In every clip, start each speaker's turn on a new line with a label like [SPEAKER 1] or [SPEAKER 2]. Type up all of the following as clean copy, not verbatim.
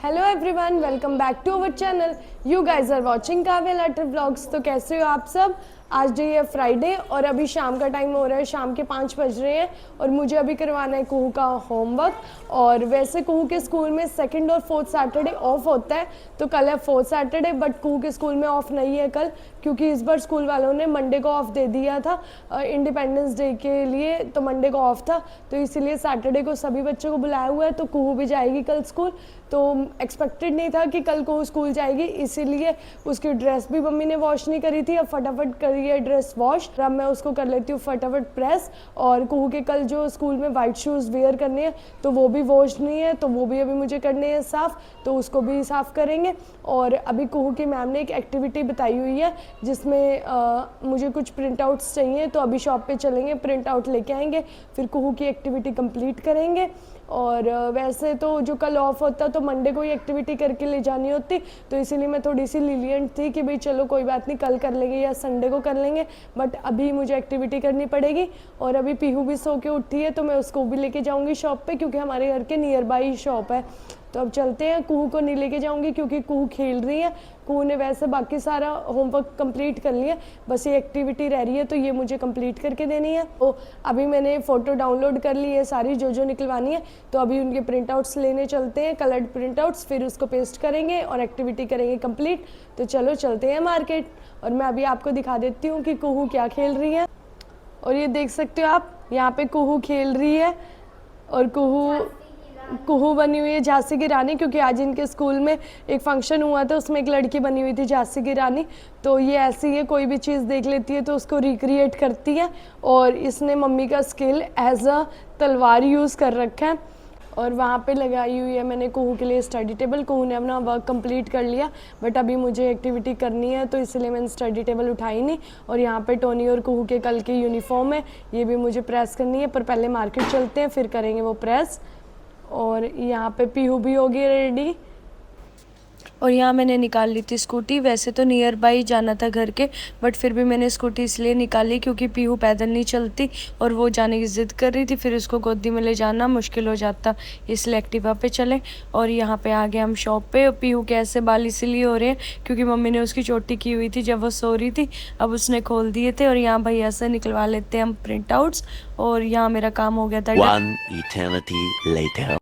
[SPEAKER 1] Hello everyone, welcome back to our channel. You guys are watching Kavya लटर vlogs. तो कैसे हो आप सब? आज डे है फ्राइडे और अभी शाम का टाइम हो रहा है, शाम के 5 बज रहे हैं और मुझे अभी करवाना है कुहू का होमवर्क। और वैसे कुहू के स्कूल में सेकंड और फोर्थ सैटरडे ऑफ होता है, तो कल है फोर्थ सैटरडे, बट कुहू के स्कूल में ऑफ नहीं है कल, क्योंकि इस बार स्कूल वालों ने मंडे को ऑफ दे दिया था इंडिपेंडेंस डे के लिए, तो मंडे को ऑफ था, तो इसीलिए सैटरडे को सभी बच्चों को बुलाया हुआ है। तो कुहू भी जाएगी कल स्कूल, तो एक्सपेक्टेड नहीं था कि कल को स्कूल जाएगी, इसीलिए उसकी ड्रेस भी मम्मी ने वॉश नहीं करी थी। अब फटाफट करी है ड्रेस वॉश, अब मैं उसको कर लेती हूँ फटाफट प्रेस। और कुहू के कल जो स्कूल में वाइट शूज़ वेयर करने हैं, तो वो भी वॉश नहीं है, तो वो भी अभी मुझे करने हैं साफ़, तो उसको भी साफ़ करेंगे। और अभी कुहू की मैम ने एक एक्टिविटी बताई हुई है जिसमें मुझे कुछ प्रिंट आउट्स चाहिए, तो अभी शॉप पे चलेंगे, प्रिंट आउट लेके आएंगे, फिर कुहू की एक्टिविटी कंप्लीट करेंगे। और वैसे तो जो कल ऑफ होता तो मंडे को ही एक्टिविटी करके ले जानी होती, तो इसीलिए मैं थोड़ी सी लीलियंट थी कि भाई चलो कोई बात नहीं, कल कर लेंगे या संडे को कर लेंगे, बट अभी मुझे एक्टिविटी करनी पड़ेगी। और अभी पीहू भी सो के उठी है, तो मैं उसको भी लेके जाऊंगी शॉप पे, क्योंकि हमारे घर के नियर बाई शॉप है। तो अब चलते हैं। कुहू को नहीं लेके जाऊंगी क्योंकि कुहू खेल रही है। कुहू ने वैसे बाकी सारा होमवर्क कंप्लीट कर लिया, बस ये एक्टिविटी रह रही है, तो ये मुझे कंप्लीट करके देनी है। तो अभी मैंने फ़ोटो डाउनलोड कर ली है सारी जो निकलवानी है, तो अभी उनके प्रिंट आउट्स लेने चलते हैं, कलर्ड प्रिंट आउट्स, फिर उसको पेस्ट करेंगे और एक्टिविटी करेंगे कंप्लीट। तो चलो चलते हैं मार्केट, और मैं अभी आपको दिखा देती हूँ कि कुहू क्या खेल रही है। और ये देख सकते हो आप, यहाँ पे कुहू खेल रही है, और कुहू बनी हुई है झांसी की रानी, क्योंकि आज इनके स्कूल में एक फंक्शन हुआ था, उसमें एक लड़की बनी हुई थी झांसी की रानी। तो ये ऐसी है, कोई भी चीज़ देख लेती है तो उसको रिक्रिएट करती है, और इसने मम्मी का स्किल एज अ तलवार यूज़ कर रखा है। और वहाँ पे लगाई हुई है मैंने कुहू के लिए स्टडी टेबल। कुहू ने अपना वर्क कंप्लीट कर लिया, बट अभी मुझे एक्टिविटी करनी है, तो इसलिए मैंने स्टडी टेबल उठाई नहीं। और यहाँ पे टोनी और कुहू के कल की यूनिफॉर्म है, ये भी मुझे प्रेस करनी है, पर पहले मार्केट चलते हैं, फिर करेंगे वो प्रेस। और यहाँ पे पीहू भी होगी रेडी। और यहाँ मैंने निकाल ली थी स्कूटी। वैसे तो नियर बाई जाना था घर के, बट फिर भी मैंने स्कूटी इसलिए निकाली क्योंकि पीहू पैदल नहीं चलती और वो जाने की ज़िद कर रही थी, फिर उसको गोदी में ले जाना मुश्किल हो जाता, इसलिए एक्टिवा पे चले। और यहाँ पे आ गए हम शॉप पे। और पीहू के ऐसे बाल इसीलिए हो रहे हैं क्योंकि मम्मी ने उसकी चोटी की हुई थी जब वो सो रही थी, अब उसने खोल दिए थे। और यहाँ भैया से निकलवा लेते हैं हम प्रिंट आउट्स, और यहाँ मेरा काम हो गया था।
[SPEAKER 2] 1 eternity later.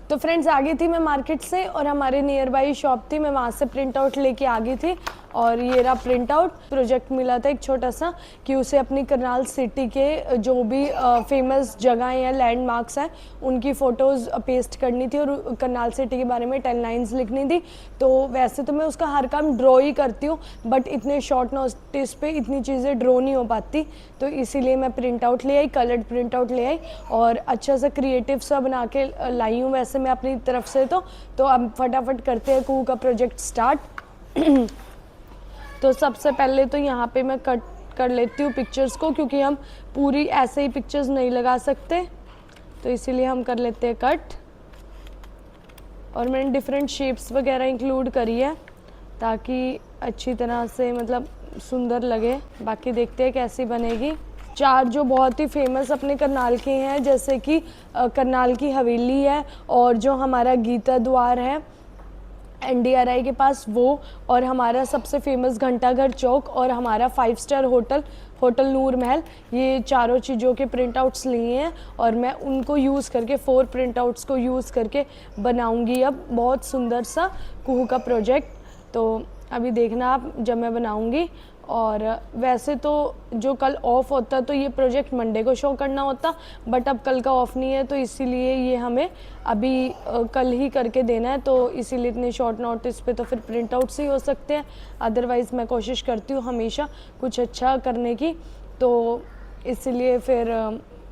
[SPEAKER 1] तो फ्रेंड्स, आ गई थी मैं मार्केट से, और हमारे नियर बाई शॉप थी, मैं वहाँ से प्रिंट आउट लेके आ गई थी। और ये रहा प्रिंट आउट। प्रोजेक्ट मिला था एक छोटा सा कि उसे अपनी करनाल सिटी के जो भी फेमस जगहें हैं, लैंडमार्क्स हैं, उनकी फ़ोटोज़ पेस्ट करनी थी और करनाल सिटी के बारे में 10 लाइन्स लिखनी थी। तो वैसे तो मैं उसका हर काम ड्रॉ ही करती हूँ, बट इतने शॉर्ट नोटिस पे इतनी चीज़ें ड्रॉ नहीं हो पाती, तो इसीलिए मैं प्रिंट आउट ले आई, कलर्ड प्रिंट आउट ले आई, और अच्छा सा क्रिएटिव सा बना के लाई हूँ वैसे मैं अपनी तरफ से। तो अब फटाफट करते हैं कुहू का प्रोजेक्ट स्टार्ट। तो सबसे पहले तो यहाँ पे मैं कट कर लेती हूँ पिक्चर्स को, क्योंकि हम पूरी ऐसे ही पिक्चर्स नहीं लगा सकते, तो इसीलिए हम कर लेते हैं कट। और मैंने डिफरेंट शेप्स वगैरह इंक्लूड करी है ताकि अच्छी तरह से मतलब सुंदर लगे। बाकी देखते हैं कैसी बनेगी। 4 जो बहुत ही फेमस अपने करनाल के हैं, जैसे कि करनाल की हवेली है, और जो हमारा गीता द्वार है NDRI के पास वो, और हमारा सबसे फेमस घंटाघर चौक, और हमारा 5 स्टार होटल नूर महल, ये चारों चीज़ों के प्रिंट आउट्स लिए हैं। और मैं उनको यूज़ करके 4 प्रिंट आउट्स को यूज़ करके बनाऊंगी अब बहुत सुंदर सा कुहू का प्रोजेक्ट। तो अभी देखना आप जब मैं बनाऊंगी। और वैसे तो जो कल ऑफ होता तो ये प्रोजेक्ट मंडे को शो करना होता, बट अब कल का ऑफ नहीं है, तो इसीलिए ये हमें अभी कल ही करके देना है, तो इसीलिए इतने शॉर्ट नोटिस पे तो फिर प्रिंट आउट्स ही हो सकते हैं। अदरवाइज़ मैं कोशिश करती हूँ हमेशा कुछ अच्छा करने की, तो इसलिए फिर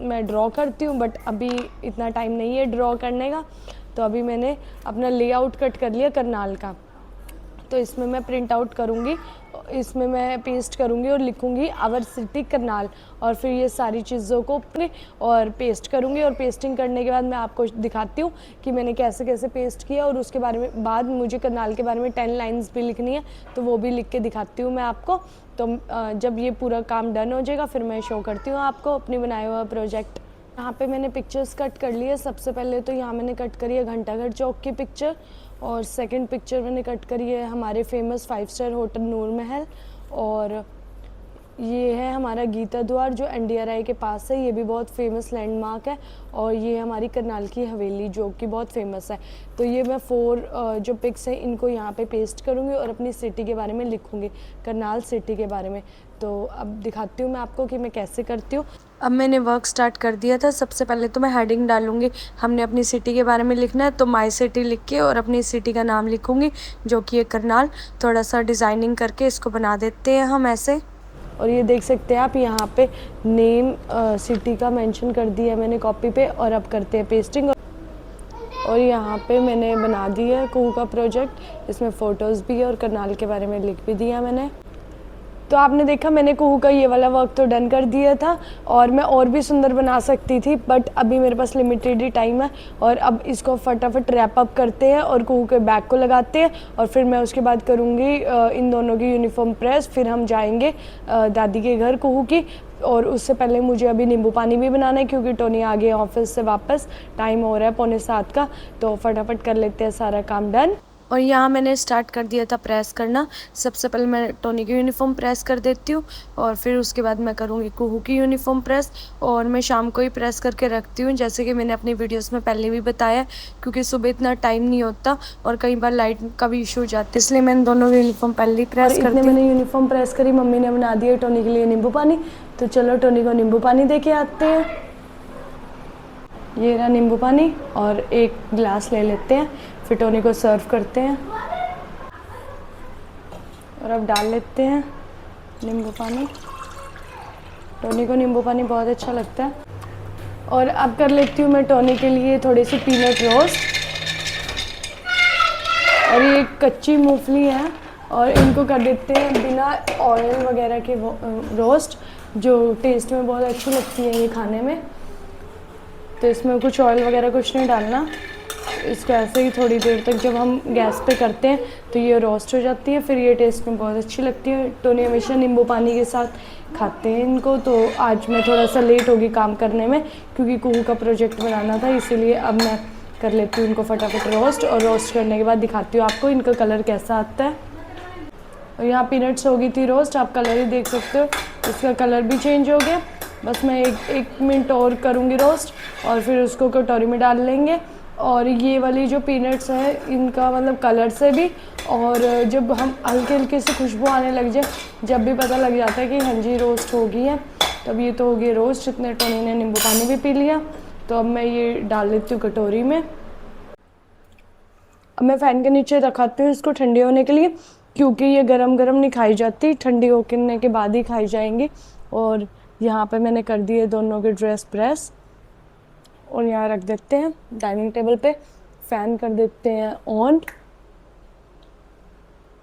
[SPEAKER 1] मैं ड्रॉ करती हूँ, बट अभी इतना टाइम नहीं है ड्रॉ करने का। तो अभी मैंने अपना लेआउट कट कर लिया करनाल का, तो इसमें मैं प्रिंट आउट करूँगी, इसमें मैं पेस्ट करूँगी और लिखूँगी आवर सिटी करनाल, और फिर ये सारी चीज़ों को और पेस्ट करूँगी। और पेस्टिंग करने के बाद मैं आपको दिखाती हूँ कि मैंने कैसे कैसे पेस्ट किया, और उसके बारे में बाद मुझे करनाल के बारे में 10 लाइन्स भी लिखनी है, तो वो भी लिख के दिखाती हूँ मैं आपको। तो जब ये पूरा काम डन हो जाएगा फिर मैं शो करती हूँ आपको अपनी बनाया हुआ प्रोजेक्ट। यहाँ पे मैंने पिक्चर्स कट कर ली है। सबसे पहले तो यहाँ मैंने कट करी है घंटाघर चौक की पिक्चर, और सेकंड पिक्चर मैंने कट करी है हमारे फेमस 5 स्टार होटल नूर महल, और ये है हमारा गीता द्वार जो NDRI के पास है, ये भी बहुत फेमस लैंडमार्क है। और ये हमारी करनाल की हवेली जो कि बहुत फेमस है। तो ये मैं 4 जो पिक्स हैं इनको यहाँ पे पेस्ट करूँगी और अपनी सिटी के बारे में लिखूँगी, करनाल सिटी के बारे में। तो अब दिखाती हूँ मैं आपको कि मैं कैसे करती हूँ। अब मैंने वर्क स्टार्ट कर दिया था। सबसे पहले तो मैं हेडिंग डालूँगी, हमने अपनी सिटी के बारे में लिखना है, तो माई सिटी लिख के और अपनी सिटी का नाम लिखूँगी जो कि है करनाल। थोड़ा सा डिज़ाइनिंग करके इसको बना देते हैं हम ऐसे। और ये देख सकते हैं आप यहाँ पे नेम सिटी का मेंशन कर दिया है मैंने कॉपी पे। और अब करते हैं पेस्टिंग। और यहाँ पे मैंने बना दिया है कुहू का प्रोजेक्ट, इसमें फ़ोटोज़ भी है और करनाल के बारे में लिख भी दिया मैंने। तो आपने देखा मैंने कुहू का ये वाला वर्क तो डन कर दिया था, और मैं और भी सुंदर बना सकती थी बट अभी मेरे पास लिमिटेड ही टाइम है। और अब इसको फटाफट रैप अप करते हैं और कुहू के बैग को लगाते हैं, और फिर मैं उसके बाद करूँगी इन दोनों की यूनिफॉर्म प्रेस। फिर हम जाएंगे दादी के घर कुहू की। और उससे पहले मुझे अभी नींबू पानी भी बनाना है क्योंकि टोनी आ गया ऑफिस से वापस, टाइम हो रहा है 6:45 का। तो फटाफट कर लेते हैं सारा काम डन। और यहाँ मैंने स्टार्ट कर दिया था प्रेस करना। सबसे पहले मैं टोनी की यूनिफॉर्म प्रेस कर देती हूँ और फिर उसके बाद मैं करूँगी कुहू की यूनिफॉर्म प्रेस। और मैं शाम को ही प्रेस करके रखती हूँ जैसे कि मैंने अपनी वीडियोस में पहले भी बताया, क्योंकि सुबह इतना टाइम नहीं होता और कई बार लाइट का भी इशू हो जाता है, इसलिए मैंने दोनों यूनिफॉर्म पहले ही प्रेस कर दी। मैंने यूनिफॉर्म प्रेस करी, मम्मी ने बना दिया टोनी के लिए नींबू पानी। तो चलो टोनी को नींबू पानी दे के आते हैं। ये रहा नींबू पानी और एक गिलास ले लेते हैं, फिर टोनी को सर्व करते हैं। और अब डाल लेते हैं नींबू पानी। टोनी को नींबू पानी बहुत अच्छा लगता है। और अब कर लेती हूँ मैं टोनी के लिए थोड़ी सी पीनट रोस्ट। और ये कच्ची मूंगफली है और इनको कर देते हैं बिना ऑयल वगैरह के रोस्ट, जो टेस्ट में बहुत अच्छी लगती है ये खाने में। तो इसमें कुछ ऑयल वगैरह कुछ नहीं डालना, इसको ऐसे ही थोड़ी देर तक जब हम गैस पे करते हैं तो ये रोस्ट हो जाती है, फिर ये टेस्ट में बहुत अच्छी लगती है। टोनी हमेशा नींबू पानी के साथ खाते हैं इनको। तो आज मैं थोड़ा सा लेट होगी काम करने में क्योंकि कुहू का प्रोजेक्ट बनाना था, इसीलिए अब मैं कर लेती हूँ इनको फटाफट रोस्ट। और रोस्ट करने के बाद दिखाती हूँ आपको इनका कलर कैसा आता है। और यहाँ पीनट्स हो गई थी रोस्ट, आप कलर ही देख सकते हो, इसका कलर भी चेंज हो गया। बस मैं एक मिनट और करूँगी रोस्ट और फिर उसको कटोरी में डाल लेंगे। और ये वाली जो पीनट्स है इनका मतलब कलर से भी, और जब हम हल्के हल्के से खुशबू आने लग जाए, जब भी पता लग जाता है कि हाँ जी रोस्ट हो गई है, तब ये तो हो गई रोस्ट। इतने टोनी ने नींबू पानी भी पी लिया। तो अब मैं ये डाल लेती हूँ कटोरी में। अब मैं फ़ैन के नीचे रखाती हूँ इसको ठंडी होने के लिए, क्योंकि ये गरम गरम नहीं खाई जाती, ठंडी होने के बाद ही खाई जाएंगी। और यहाँ पे मैंने कर दिए दोनों के ड्रेस प्रेस और यहाँ रख देते हैं डाइनिंग टेबल पे। फ़ैन कर देते हैं ऑन।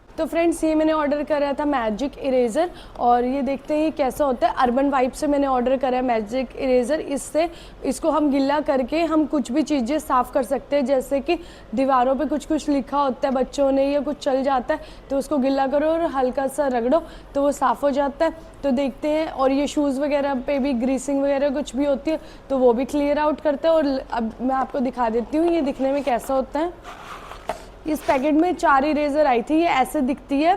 [SPEAKER 1] तो फ्रेंड्स ये मैंने ऑर्डर करा था मैजिक इरेज़र, और ये देखते हैं कैसा होता है। अर्बन वाइब से मैंने ऑर्डर करा है मैजिक इरेज़र। इससे इसको हम गिल्ला करके हम कुछ भी चीज़ें साफ़ कर सकते हैं, जैसे कि दीवारों पे कुछ कुछ लिखा होता है बच्चों ने या कुछ चल जाता है, तो उसको गिल्ला करो और हल्का सा रगड़ो तो वो साफ़ हो जाता है। तो देखते हैं। और ये शूज़ वगैरह पे भी ग्रीसिंग वगैरह कुछ भी होती है तो वो भी क्लियर आउट करता है। और अब मैं आपको दिखा देती हूँ ये दिखने में कैसा होता है। इस पैकेट में 4 इरेज़र आई थी, ये ऐसे दिखती है।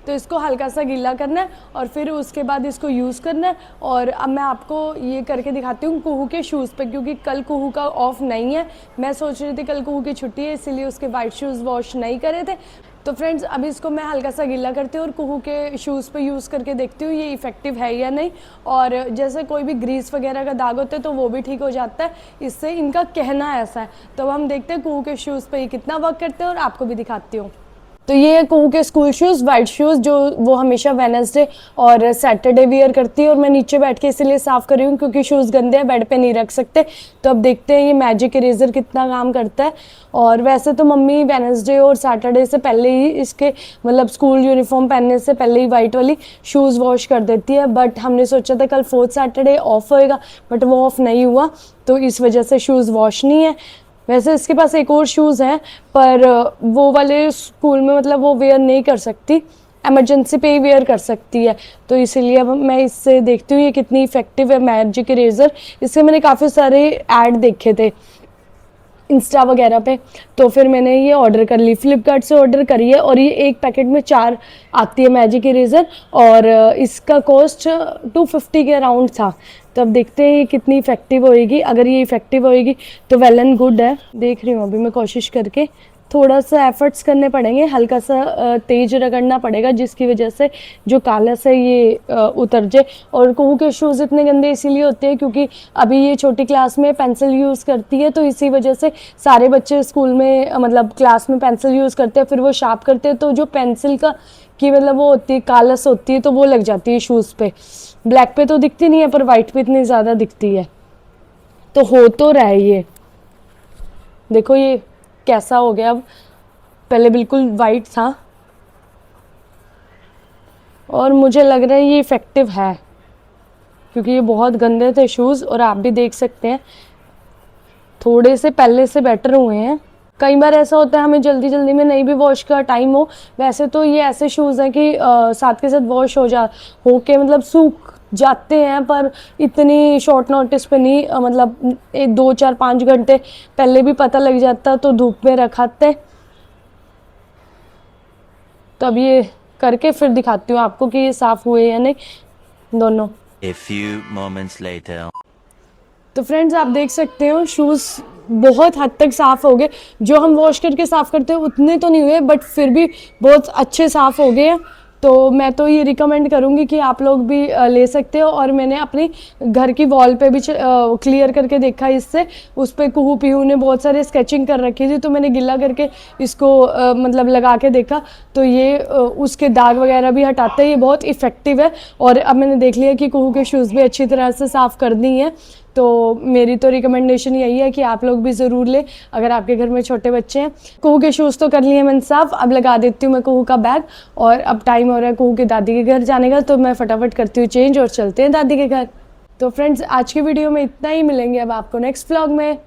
[SPEAKER 1] तो इसको हल्का सा गीला करना है और फिर उसके बाद इसको यूज़ करना है। और अब मैं आपको ये करके दिखाती हूँ कुहू के शूज़ पे, क्योंकि कल कुहू का ऑफ नहीं है। मैं सोच रही थी कल कुहू की छुट्टी है, इसीलिए उसके वाइट शूज़ वॉश नहीं करे थे। तो फ्रेंड्स अभी इसको मैं हल्का सा गीला करती हूँ और कुहू के शूज़ पे यूज़ करके देखती हूँ ये इफ़ेक्टिव है या नहीं। और जैसे कोई भी ग्रीस वगैरह का दाग होता है तो वो भी ठीक हो जाता है इससे, इनका कहना ऐसा है। तो अब हम देखते हैं कुहू के शूज़ पे ये कितना वर्क करते हैं और आपको भी दिखाती हूँ। तो ये है कुहू के स्कूल शूज़, वाइट शूज़, जो वो हमेशा वेडनेसडे और सैटरडे वियर करती है। और मैं नीचे बैठ के इसीलिए साफ़ कर रही हूँ क्योंकि शूज़ गंदे हैं, बेड पे नहीं रख सकते। तो अब देखते हैं ये मैजिक इरेज़र कितना काम करता है। और वैसे तो मम्मी वेडनेसडे और सैटरडे से पहले ही इसके मतलब स्कूल यूनिफॉर्म पहनने से पहले ही वाइट वाली शूज़ वॉश कर देती है। बट हमने सोचा था कल 4th सैटरडे ऑफ होएगा, बट वो ऑफ नहीं हुआ, तो इस वजह से शूज़ वॉश नहीं है। वैसे इसके पास एक और शूज़ हैं पर वो वाले स्कूल में मतलब वो वेयर नहीं कर सकती, एमरजेंसी पे ही वेयर कर सकती है। तो इसीलिए अब मैं इससे देखती हूँ ये कितनी इफ़ेक्टिव है मैजिक इरेज़र। इससे मैंने काफ़ी सारे ऐड देखे थे इंस्टा वगैरह पे, तो फिर मैंने ये ऑर्डर कर ली, फ्लिपकार्ट से ऑर्डर करी है। और ये एक पैकेट में 4 आती है मैजिक इरेज़र, और इसका कॉस्ट 250 के अराउंड था। तो अब देखते हैं ये कितनी इफ़ेक्टिव होएगी। अगर ये इफ़ेक्टिव होएगी तो वेल एंड गुड है। देख रही हूँ अभी मैं कोशिश करके, थोड़ा सा एफर्ट्स करने पड़ेंगे, हल्का सा तेज रगड़ना पड़ेगा, जिसकी वजह से जो कालस है ये उतर जाए। और कुहू के शूज़ इतने गंदे इसीलिए होते हैं क्योंकि अभी ये छोटी क्लास में पेंसिल यूज़ करती है, तो इसी वजह से सारे बच्चे स्कूल में मतलब क्लास में पेंसिल यूज़ करते हैं, फिर वो शार्प करते हैं, तो जो पेंसिल की मतलब वो होती है, कालस होती है, तो वो लग जाती है शूज़ पे। ब्लैक पे तो दिखती नहीं है, पर वाइट पे इतनी ज़्यादा दिखती है। तो हो तो रहा है ये, देखो ये कैसा हो गया। अब पहले बिल्कुल वाइट था और मुझे लग रहा है ये इफ़ेक्टिव है, क्योंकि ये बहुत गंदे थे शूज़, और आप भी देख सकते हैं थोड़े से पहले से बेटर हुए हैं। कई बार ऐसा होता है हमें जल्दी जल्दी में नहीं भी वॉश का टाइम हो, वैसे तो ये ऐसे शूज़ हैं कि साथ के साथ वॉश हो के मतलब सूख जाते हैं, पर इतनी शॉर्ट नोटिस पे नहीं, मतलब 2 4 5 घंटे पहले भी पता लग जाता तो धूप में रखाते। तो अब ये करके फिर दिखाती हूँ आपको कि ये साफ़ हुए या नहीं दोनों।
[SPEAKER 2] A few moments later.
[SPEAKER 1] तो फ्रेंड्स आप देख सकते हो शूज़ बहुत हद तक साफ़ हो गए। जो हम वॉश करके साफ़ करते हैं उतने तो नहीं हुए, बट फिर भी बहुत अच्छे साफ़ हो गए हैं। तो मैं तो ये रिकमेंड करूँगी कि आप लोग भी ले सकते हो। और मैंने अपनी घर की वॉल पे भी क्लियर करके देखा इससे, उस पर कुहू पीहू ने बहुत सारे स्केचिंग कर रखी थी, तो मैंने गिला करके इसको मतलब लगा के देखा, तो ये उसके दाग वगैरह भी हटाते हैं, ये बहुत इफ़ेक्टिव है। और अब मैंने देख लिया कि कुहू के शूज़ भी अच्छी तरह से साफ़ कर दी हैं, तो मेरी तो रिकमेंडेशन यही है कि आप लोग भी ज़रूर लें अगर आपके घर में छोटे बच्चे हैं। कुहू के शूज़ तो कर लिए मैंने साफ़, अब लगा देती हूँ मैं कुहू का बैग। और अब टाइम हो रहा है कुहू के दादी के घर जाने का, तो मैं फटाफट करती हूँ चेंज और चलते हैं दादी के घर। तो फ्रेंड्स आज की वीडियो में इतना ही, मिलेंगे अब आपको नेक्स्ट व्लॉग में।